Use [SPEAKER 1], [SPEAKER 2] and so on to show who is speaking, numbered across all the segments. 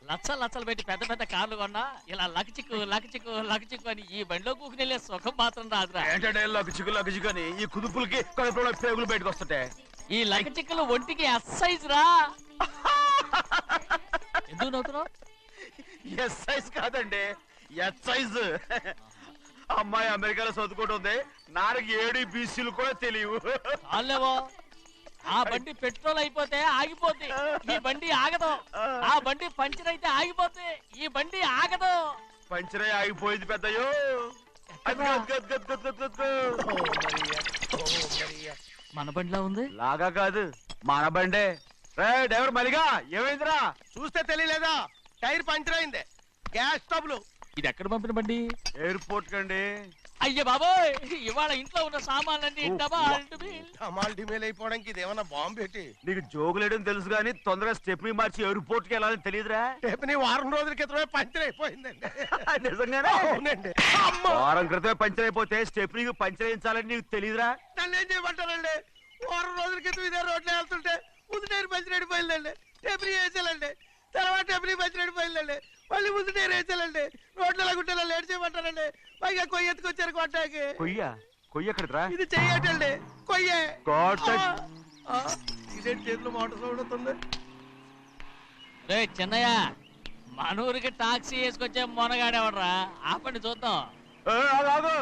[SPEAKER 1] లచ్చలు పెట్టి పెద్ద పెద్ద కార్లు కొన్నా ఇలా లకచిక్కు అని ఈ బండిలో కూకుని వెళ్ళే సుఖం మాత్రం రాదురా.
[SPEAKER 2] ఏంటంటే లకచిక్కు అని ఈ కుదుపులకి కడుపులో పేగులు బయటకు వస్తుంటాయి.
[SPEAKER 1] ఈ లకచిక్కులు ఒంటికి ఎక్సైజ్ రా. ఎందుకు నవ్వుతున్నావు?
[SPEAKER 2] ఎక్సైజ్ కాదండి, ఎక్సైజ్. అమ్మాయి అమెరికాలో చదువుకుంటుంది, నాకు 7 BCలు కూడా తెలియవు.
[SPEAKER 1] చాలేవో, ఆ బండి పెట్రోల్ అయిపోతే ఆగిపోద్ది, ఈ బండి ఆగదు. ఆ బండి పంచర్ అయితే ఆగిపోద్ది, ఈ బండి ఆగదు.
[SPEAKER 2] పంచరే ఆగిపోయింది పెద్దయ్యో.
[SPEAKER 1] మన బండిలా ఉంది.
[SPEAKER 2] లాగా కాదు, మన బండే. డ్రైవర్ మలిగా ఏమైందిరా?
[SPEAKER 3] చూస్తే తెలియలేదా? టైర్ పంచర్ అయింది. గ్యాస్ స్టవ్లు.
[SPEAKER 1] ఇది ఎక్కడ పంపిన బండి?
[SPEAKER 2] ఎయిర్పోర్ట్ కండి.
[SPEAKER 1] అయ్యే బాబోయ్, ఇవాళ ఇంట్లో ఉన్న సామాన్లన్నీ
[SPEAKER 3] డిమేల్ అయిపోవడానికి ఇదేమన్నా బాంబు పెట్టి.
[SPEAKER 2] నీకు జోగులేయడం తెలుసు కానీ తొందరగా స్టెప్ని మార్చి ఎయిర్పోర్ట్ కి వెళ్ళాలని తెలియదురా?
[SPEAKER 3] స్టెప్ని వారం రోజుల క్రితమే పంచర్ అయిపోయిందండి.
[SPEAKER 2] నిజంగానే?
[SPEAKER 3] అవునండి.
[SPEAKER 2] వారం క్రితమే పంచర్ అయిపోతే స్టెప్ని పంచర్ వేయించాలని నీకు తెలియదురా?
[SPEAKER 3] నన్ను ఏం చేయమంటారండి? వారం రోజుల క్రితం ఇదే రోడ్లో వెళ్తుంటే ముందు టైర్ పంచర్ అయిపోయిందండి. స్టెప్ని వేసాలండి, తర్వాత స్టెప్ని పంచర్ అయిపోయిందండి, మళ్ళీ ముందు టైర్ వేసాలండి. రోడ్లు ఎలా గుట్టేలా లేట్ చేయమంటారండి. పైగా కొయ్య ఎత్తుకొచ్చారు కొట్టాకి.
[SPEAKER 2] కొయ్య ఎక్కడరా?
[SPEAKER 3] ఇది చెయ్యటండి, కొయ్యే. ఇదేంటి చేతిలో మోటార్ సౌండ్ అవుతుంది?
[SPEAKER 1] రే చిన్నయ్య, మనూరికి టాక్సీ వేసుకొచ్చే మొనగాడేవడరా? ఆపండి చూద్దాం.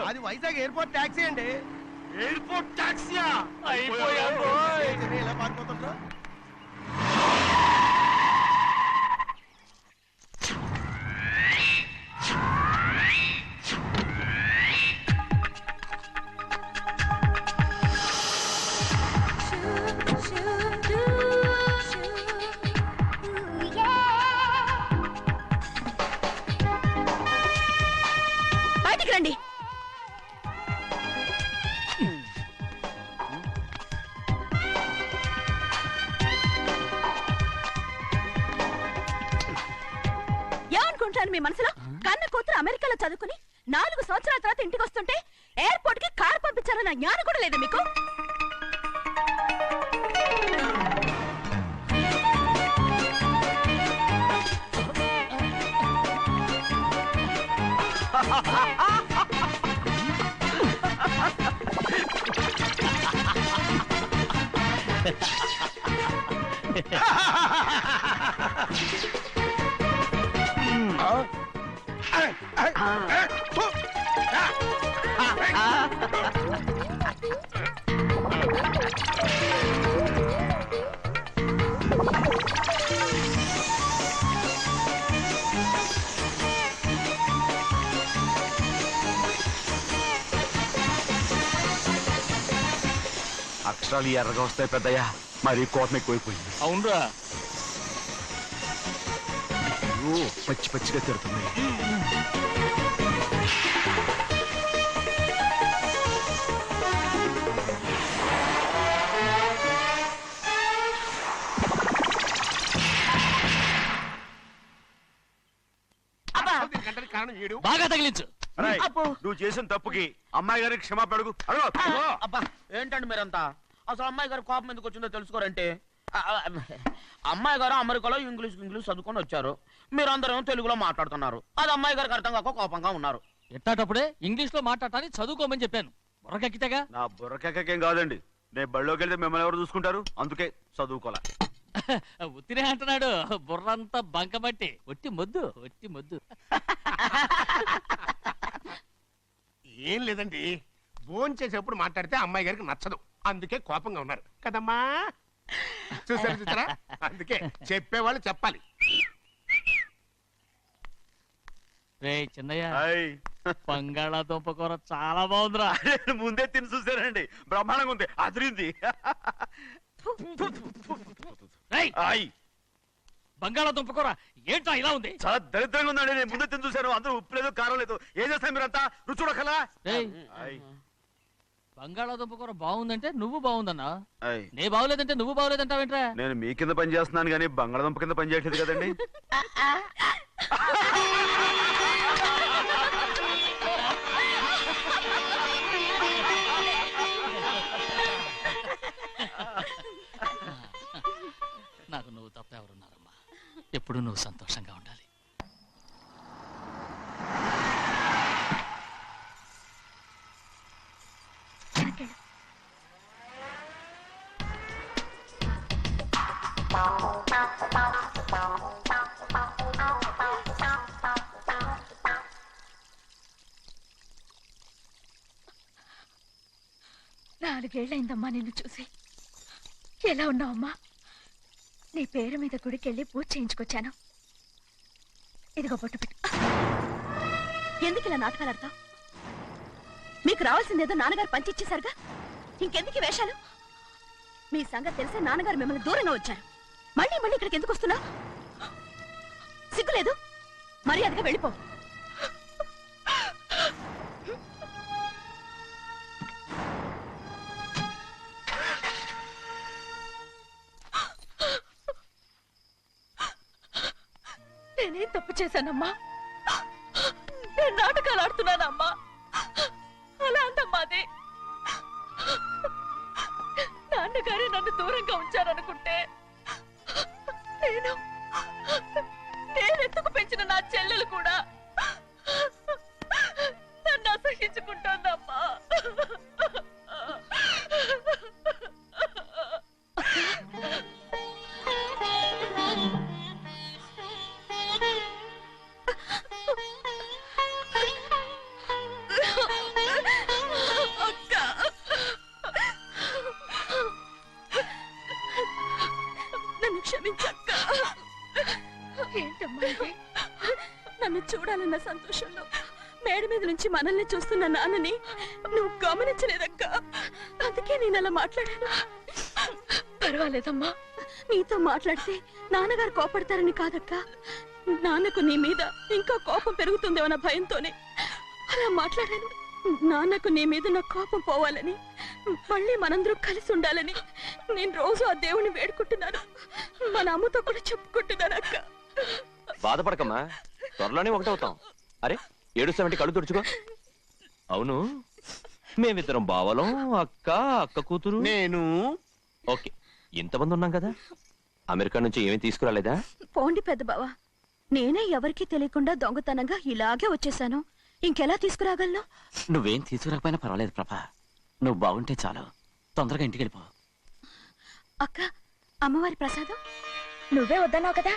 [SPEAKER 3] అది వైజాగ్ ఎయిర్పోర్ట్ టాక్సీ అండి.
[SPEAKER 2] ఎయిర్పోర్ట్ టాక్సీయా?
[SPEAKER 3] ఇలా పారిపోతుంటా.
[SPEAKER 4] రండి. ఏమనుకుంటాను మీ మనసులో? కన్న కూతురు అమెరికాలో చదువుకుని 4 సంవత్సరాల తర్వాత ఇంటికి వస్తుంటే ఎయిర్పోర్ట్ కి కారు పంపించారన్న జ్ఞానం కూడా లేదా మీకు?
[SPEAKER 2] అక్షరాలు ఎర్రగా వస్తాయి పెద్దయ్యా, మరి కోపం ఎక్కువైపోయింది.
[SPEAKER 1] అవునరా,
[SPEAKER 2] పచ్చి పచ్చిగా తిరుగుతుంది.
[SPEAKER 1] బాగా తగిలించు.
[SPEAKER 2] నువ్వు చేసిన తప్పుకి అమ్మాయి గారికి క్షమాపణ అడుగు.
[SPEAKER 5] అబ్బా ఏంటండి మీరంతా? అసలు అమ్మాయి గారు కోపం ఎందుకు వచ్చిందో తెలుసుకోరంటే, అమ్మాయి గారు అమెరికాలో ఇంగ్లీష్ చదువుకొని వచ్చారు, మీరందరూ తెలుగులో మాట్లాడుతున్నారు. అది అమ్మాయి గారికి అర్థం కాక కోపంగా ఉన్నారు.
[SPEAKER 1] ఎట్టాటప్పుడే ఇంగ్లీష్ లో మాట్లాడటానికి చదువుకోమని చెప్పాను. బుర్రకెక్కితేగా?
[SPEAKER 2] నా బుర్రకెక్కకేం కాదండి, నేను బళ్ళోకి వెళ్తే మిమ్మల్ని ఎవరు చూసుకుంటారు, అందుకే చదువుకోలే.
[SPEAKER 1] ఉత్తినే అంటున్నాడు, బుర్రంతా బంకమట్టి. ఒట్టి మొద్దు.
[SPEAKER 3] ఏం లేదండి, భోజనం చేసేప్పుడు మాట్లాడితే అమ్మాయి గారికి నచ్చదు, అందుకే కోపంగా ఉన్నారు కదమ్మా. చూసారా? అందుకే చెప్పేవాళ్ళు చెప్పాలి.
[SPEAKER 1] రే చిన్నయ్య, బంగాళాదుంప కూర చాలా బాగుందిరా.
[SPEAKER 2] ముందే తిని చూసానండి, బ్రహ్మాండంగా ఉంది, అదిరింది.
[SPEAKER 1] బంగాళాదుంప కూర ఏంటో ఇలా ఉంది?
[SPEAKER 2] చాలా దరిద్రంగా ఉందండి, నేను ముందే తిని చూసాను. అందరూ ఉప్పు లేదు, కారం లేదు. ఏం చేస్తాను మీరంతా? రుచి చూడకలా.
[SPEAKER 1] బంగాళాదుంప కూర బాగుందంటే నువ్వు బాగుందన్నా, నే బాగులేదంటే నువ్వు బాగులేదంటావేంట్రా?
[SPEAKER 2] నేను మీ కింద పని చేస్తున్నాను కానీ బంగాళాదుంప కింద పని చేయట్లేదు కదండి.
[SPEAKER 1] నాకు నువ్వు తప్ప ఎవరున్నారమ్మా? ఎప్పుడు నువ్వు సంతోషంగా ఉండాలి.
[SPEAKER 4] 4 ఏళ్ళైందమ్మా నిన్ను చూసి. ఎలా ఉన్నావమ్మా? నీ పేరు మీద గుడికెళ్ళి పూజ చేయించుకొచ్చాను. ఇదిగో బొట్టు పెట్టు. ఎందుకు ఇలా నాటకాలు ఆడతావు? మీకు రావాల్సిందేదో నాన్నగారు పంచిచ్చేశారుగా, ఇంకెందుకు ఈ వేషాలు? మీ సంగతి తెలిసే నాన్నగారు మిమ్మల్ని దూరంగా వచ్చారు. మళ్ళీ మళ్ళీ ఇక్కడికి ఎందుకు వస్తున్నావు? సిగ్గులేదు? మర్యాదగా వెళ్ళిపో. నేనేం తప్పు చేశానమ్మా? నేను నాటకాలు ఆడుతున్నానమ్మా. అలా అందమ్మాది. నాన్నగారే నన్ను దూరంగా ఉంచారనుకుంటే నేనెత్తుకు పెంచిన నా చెల్లెలు కూడా నన్ను అసహించుకుంటోందమ్మా. నన్ను చూడాలన్న సంతోషంలో మేడ మీద నుంచి మనల్ని చూస్తున్న నాన్నని నువ్వు గమనించలేదక్క. అందుకే నేను అలా మాట్లాడాను. పర్వాలేదమ్మా, నీతో మాట్లాడితే నాన్నగారు కోపడతారని కాదక్క. నాన్నకు నీ మీద ఇంకా కోపం పెరుగుతుందేమన్న భయంతోనే అలా మాట్లాడాను. నాన్నకు నీ మీద నా కోపం పోవాలని, మళ్ళీ మనందరూ కలిసి ఉండాలని నేను రోజు ఆ దేవుని వేడుకుంటున్నాను. మన అమ్మతో కూడా చెప్పుకుంటున్నాను అక్క.
[SPEAKER 6] బాధపడకమ్మా, త్వరలోనే ఒకటవుతాం. అరే 770 కళ్ళు తుడుచుకో. అవును, మేమిద్దరం బావలం, అక్క కూతురు,
[SPEAKER 3] నేను.
[SPEAKER 6] ఓకే, ఇంతమంది ఉన్నాం కదా. అమెరికా నుంచి ఏమీ తీసుకురాలేదా?
[SPEAKER 4] పోండి పెద్ద బావ, నేనే ఎవరికీ తెలియకుండా దొంగతనంగా ఇలాగే వచ్చేసాను. ఇంకెలా తీసుకురాగలను?
[SPEAKER 1] నువ్వేం తీసుకురాకపోయినా పర్వాలేదు ప్రభా, నువ్వు బాగుంటే చాలు. తొందరగా ఇంటికి వెళ్ళిపో.
[SPEAKER 4] అక్క, అమ్మవారి ప్రసాదం నువ్వే వద్దన్నావు కదా.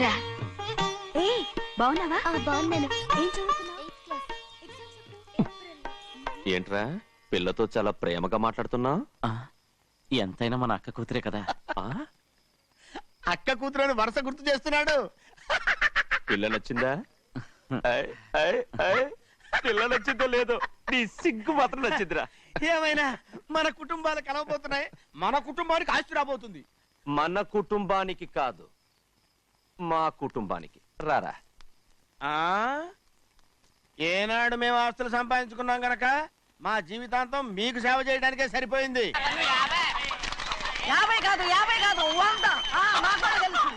[SPEAKER 4] రా. ఏ బాగున్నావా? బాగున్నాను. ఏం చదువుతున్నావు?
[SPEAKER 6] ఏంట్రా పిల్లతో చాలా ప్రేమగా మాట్లాడుతున్నావు?
[SPEAKER 1] ఎంతైనా మన అక్క కూతురే కదా.
[SPEAKER 3] అక్క కూతురు వరుస గుర్తు చేస్తున్నాడు.
[SPEAKER 6] పిల్ల నచ్చిందా? పిల్ల నచ్చిందో లేదో, నీ సిగ్గు మాత్రం నచ్చిందిరా.
[SPEAKER 3] ఏమైనా మన కుటుంబాలు కలవబోతున్నాయి, మన కుటుంబానికి ఆస్తి రాబోతుంది.
[SPEAKER 6] మన కుటుంబానికి కాదు, మా కుటుంబానికి. రారా.
[SPEAKER 3] ఏనాడు మేము ఆస్తులు సంపాదించుకున్నాం గనక మా జీవితాంతం మీకు సేవ చేయడానికే సరిపోయింది.
[SPEAKER 7] 50 కాదు 100. మాకు కూడా తెలుసు.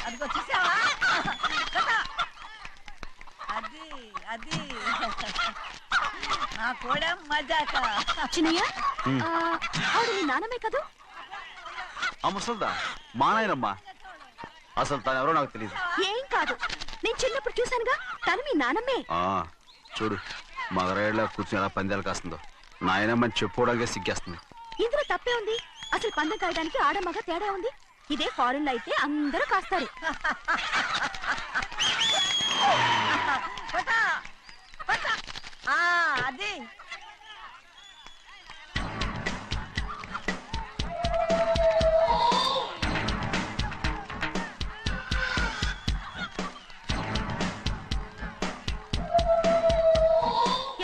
[SPEAKER 7] అదిగో చూసావా? అది నా కూడా మజాక.
[SPEAKER 4] చిన్నయ్య, ఆవిడ నీ నాన్నమే కదా?
[SPEAKER 2] ముసల్దా మా నాయనమ్మా. అసలు తను ఎవరో నాకు తెలియదు.
[SPEAKER 4] ఏం కాదు, నేను చిన్నప్పుడు చూశానుగా, తను మీ నాన్నమే.
[SPEAKER 2] చూడు మగరాయిలా కూర్చుని ఎలా పందాలు కాస్తుందో. నాయనమ్మని చెప్పుకోవడానికి సిగ్గేస్తుంది.
[SPEAKER 4] ఇందులో తప్పే ఉంది? అసలు పందెం కాయడానికి ఆడమగ తేడా ఉంది. ఇదే ఫారెన్ లో అయితే అందరూ కాస్తారు.
[SPEAKER 7] అది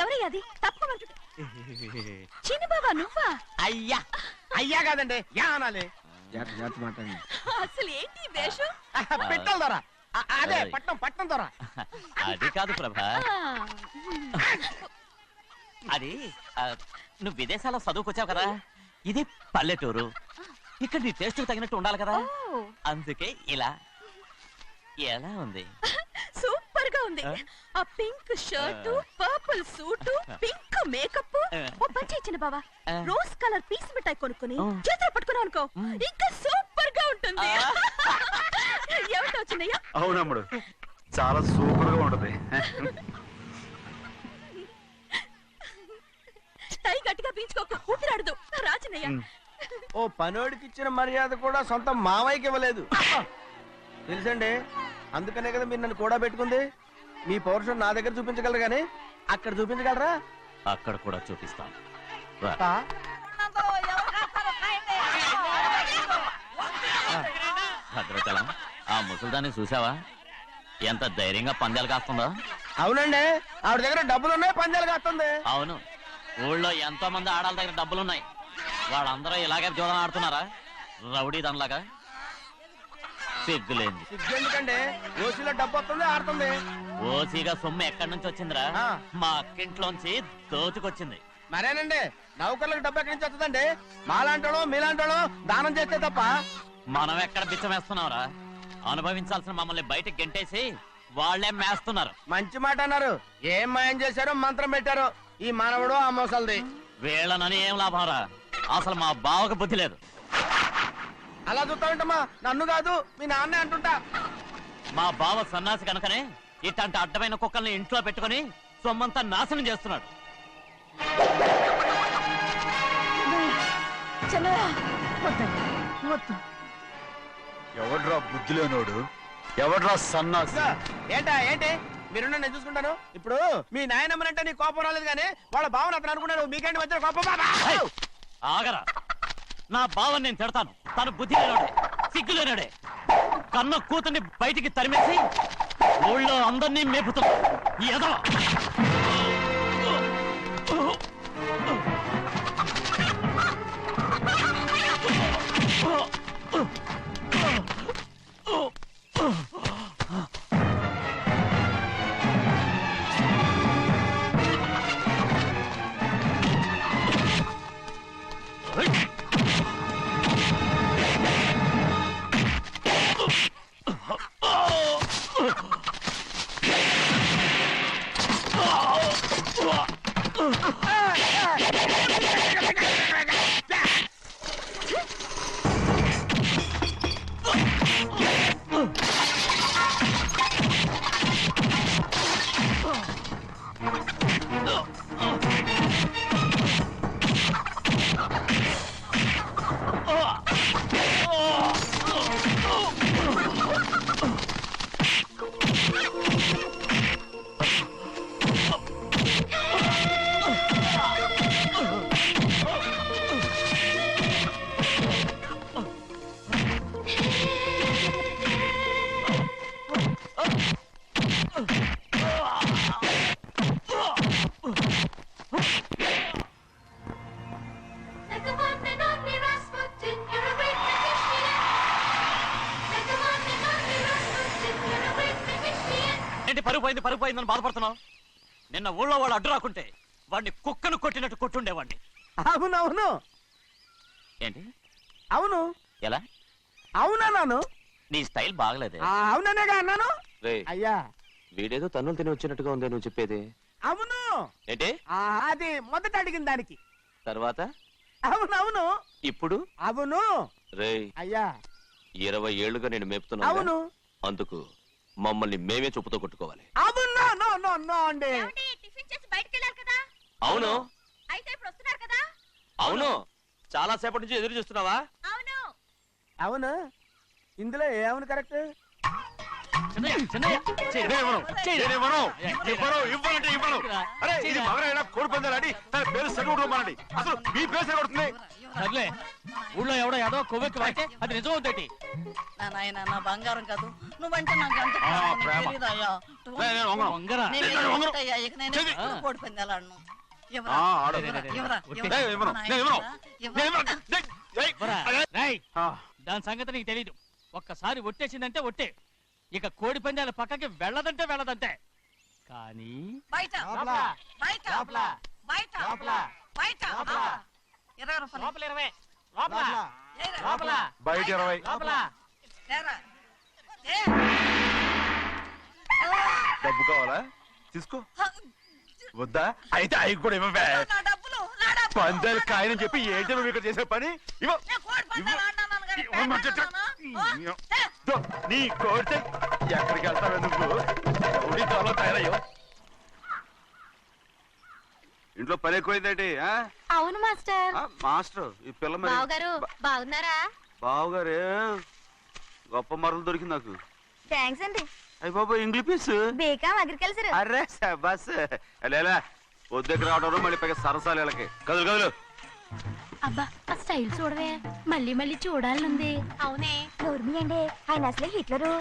[SPEAKER 4] ఎవరయ్యా అది? తప్పమంటుంటే చిన్న బాబా నువ్వా?
[SPEAKER 3] అయ్యా అయ్యా కాదండి, యా అనాలి.
[SPEAKER 4] అసలు ఏంటి వేషం?
[SPEAKER 3] పెట్టాలి దొర. అదే పట్నం దొర.
[SPEAKER 1] అది కాదు ప్రభా, అది నువ్వు విదేశాల్లో చదువుకొచ్చావు కదా, ఇది పల్లెటూరు. ఇక్కడ నీ టేస్ట్ తగినట్టు ఉండాలి కదా, అందుకే ఇలా. ఎలా ఉంది?
[SPEAKER 4] సూపర్ గా ఉంది. ఆ pink shirt, purple suit, pink makeup. ఓ పని చిన్న బావా, రోజ్ కలర్ పీస్ మిఠాయి కొనుక్కుని చేతులు పట్టుకున్నావు అనుకో, ఇంకా సూపర్ గా ఉంటుంది. ఏమంటావు చిన్నయ్య?
[SPEAKER 2] అవునమ్ముడు, చాలా సూపర్ గా ఉంటది.
[SPEAKER 4] టై గట్టిగా పీంచుకోకు, ఊపిరాడదు. రాజనయ్య,
[SPEAKER 3] ఓ పనోడికి ఇచ్చిన మర్యాద కూడా సొంత మావయ్యకి ఇవ్వలేదు తెలుసండి. అందుకనే కదా మీరు నన్ను కూడా పెట్టుకుంది. మీ పౌరుషం నా దగ్గర చూపించగలరు కానీ అక్కడ చూపించగలరా?
[SPEAKER 1] అక్కడ కూడా చూపిస్తాను రా.
[SPEAKER 7] ఉన్నదో ఎవరు కాస్తారో కాయండి.
[SPEAKER 1] భద్రాచలం ఆ ముసల్దాన్ని చూసావా ఎంత ధైర్యంగా పందాలు కాస్తుందో?
[SPEAKER 3] అవునండి, ఆవిడ దగ్గర డబ్బులు ఉన్నాయి, పందాలు కాస్తుంది.
[SPEAKER 1] అవును, ఊళ్ళో ఎంతో మంది ఆడాళ్ళ దగ్గర డబ్బులున్నాయి. వాళ్ళందరూ ఇలాగే జోదం ఆడుతున్నారా రౌడీ దానిలాగా? సిగ్గులేంది.
[SPEAKER 3] ఎందుకండి ఓసీలో డబ్బు వస్తుంది, ఆడుతుంది.
[SPEAKER 1] ఓసీగా సొమ్ము ఎక్కడి నుంచి వచ్చిందిరా?
[SPEAKER 3] ఆ.
[SPEAKER 1] మా అక్కింట్లోంచి దోచుకొచ్చింది.
[SPEAKER 3] మరేనండి, నౌకర్లకు డబ్బు ఎక్కడి నుంచి వస్తుందండి? మాలాంటోళ్ళు మీలాంటోళ్ళు దానం చేస్తే తప్ప.
[SPEAKER 1] మనం ఎక్కడ బిచ్చమేస్తున్నావురా? అనుభవించాల్సిన మమ్మల్ని బయటకు గెంటేసి వాళ్లే మేస్తున్నారు.
[SPEAKER 3] మంచి మాట అన్నారు. ఏం మాయం చేశారో మంత్రం పెట్టారో ఈ మానవుడు ఆ మోసల్ది.
[SPEAKER 1] వీళ్ళనని ఏం లాభంరా? అసలు మా బావకు బుద్ధి లేదు.
[SPEAKER 3] అలా చూస్తా ఉంటామా? నన్ను కాదు మీ నాన్నే అంటుంటా.
[SPEAKER 1] మా బావ సన్నాసి కనుకనే ఇట్లాంటి అడ్డమైన కుక్కల్ని ఇంట్లో పెట్టుకుని సొమ్మంతా నాశనం చేస్తున్నాడు.
[SPEAKER 2] ఎవడ్రా బుద్ధి లేనోడు? ఎవడ్రా సన్నాసి?
[SPEAKER 3] ఏంటా ఏంటి? మీరు నేను చూసుకుంటాను. ఇప్పుడు మీ నాయనమ్మనంటే నీ కోపం రాలేదు కానీ వాళ్ళ భావన అతను అనుకున్నాడు. మీకేంటి వచ్చిన కోపం?
[SPEAKER 1] ఆగరా, నా బావని నేను తిడతాను. తను బుద్ధి లేనాడే, సిగ్గు లేనాడే. కన్న కూతుర్ని బయటికి తరిమేసి ఊళ్ళో అందరినీ మేపుతున్నాడు. ఈ ఎదవ పరుగు పోయిందని బాధపడుతున్నావు? నిన్న ఊళ్ళో వాళ్ళు అడ్డు రాకుంటే వాడిని కుక్కను కొట్టినట్టు కొట్టుండేవాడిని.
[SPEAKER 3] అవునవును.
[SPEAKER 1] ఏంటి?
[SPEAKER 3] అవును.
[SPEAKER 1] ఎలా?
[SPEAKER 3] అవునన్నాను.
[SPEAKER 1] నీ స్టైల్ బాగలేదే.
[SPEAKER 3] అవుననేగా అన్నాను. అయ్యా,
[SPEAKER 6] వీడేదో తన్నులు తిని వచ్చినట్టుగా ఉందే నువ్వు చెప్పేది.
[SPEAKER 3] అవును.
[SPEAKER 6] ఏంటి?
[SPEAKER 3] అది మొదట అడిగిన దానికి.
[SPEAKER 6] తర్వాత?
[SPEAKER 3] అవునవును.
[SPEAKER 6] ఇప్పుడు?
[SPEAKER 3] అవును.
[SPEAKER 6] రేయ్,
[SPEAKER 3] అయ్యా
[SPEAKER 6] 20 ఏళ్లుగా నేను మేపుతున్నా.
[SPEAKER 3] అవును.
[SPEAKER 6] అందుకు మమ్మల్ని మేమే చెప్పుతో కొట్టుకోవాలి.
[SPEAKER 3] అవును. నో నో నో అండి.
[SPEAKER 4] టిఫిన్ చేసి బయటికి వెళ్ళారు కదా?
[SPEAKER 6] అవును.
[SPEAKER 4] అయితే ఇప్పుడు వస్తున్నారు కదా?
[SPEAKER 6] అవును. చాలా సేపటి నుంచి ఎదురు చూస్తున్నావా?
[SPEAKER 4] అవును.
[SPEAKER 3] అవును. ఇందులో ఏమను కరెక్ట్?
[SPEAKER 1] సర్లే, ఊళ్ళో ఎవడో ఏదో కొవ్వెక్కి వాడితే అది నిజం అవుతాయి.
[SPEAKER 7] నా నాయన నా బంగారం కాదు, నువ్వంటే నాకు ఎంత తెలీదయ్యా. ఇక నేను ఎప్పుడు కోడి పందాలాడను.
[SPEAKER 1] దాని సంగతి నీకు తెలీదు. ఒక్కసారి ఒట్టేసిందంటే ఒట్టే. ఇక కోడి పందాల పక్కకి వెళ్ళదంటే వెళ్ళదంటే. కానీ
[SPEAKER 7] బయట బయట బయట బయట 20 రూపాయలు.
[SPEAKER 2] బయట 20.
[SPEAKER 7] ఏరా.
[SPEAKER 2] డబ్బు కావాలా? తీసుకో. వద్దా? అయితే అవి కూడా ఇవ్వవే.
[SPEAKER 7] నా డబ్బులు, నా డబ్బులు.
[SPEAKER 2] పందాలు కాయని చెప్పి ఏంటి నువ్వు ఇక్కడ చేసే పని? ఇవ్వ.
[SPEAKER 7] నేను కోడి పందాలు ఆడినాను కానీ
[SPEAKER 2] ఇవ్వమంటే దో, నీ కోడితే ఎక్కడికి వెళ్తావే నువ్వు? ఉడి త్వరలో తయారయ్యో. ఇంట్లో పని ఎక్కువైందేంటి?
[SPEAKER 4] అవును మాస్టర్.
[SPEAKER 2] మాస్టర్, ఈ పిల్ల మరి
[SPEAKER 4] బావగారు బాగున్నారా?
[SPEAKER 2] బావగారే గొప్ప మరలు దొరికింది నాకు.
[SPEAKER 4] థ్యాంక్స్ అండి.
[SPEAKER 2] అయ్యి బాబు ఇంగ్లీష్ పీస్
[SPEAKER 8] బేకాం అగ్రికల్చర్.
[SPEAKER 2] అరే బస్ లేలా వద్దకు రావడం మళ్ళీ పైగా సరసాలు వీళ్ళకి కదులు కదులు.
[SPEAKER 8] అబ్బా ఆ స్టైల్ చూడవే, మళ్ళీ మళ్ళీ చూడాలనుంది. అవునే, నోర్మి అండి, ఆయన అసలే హిట్లరు.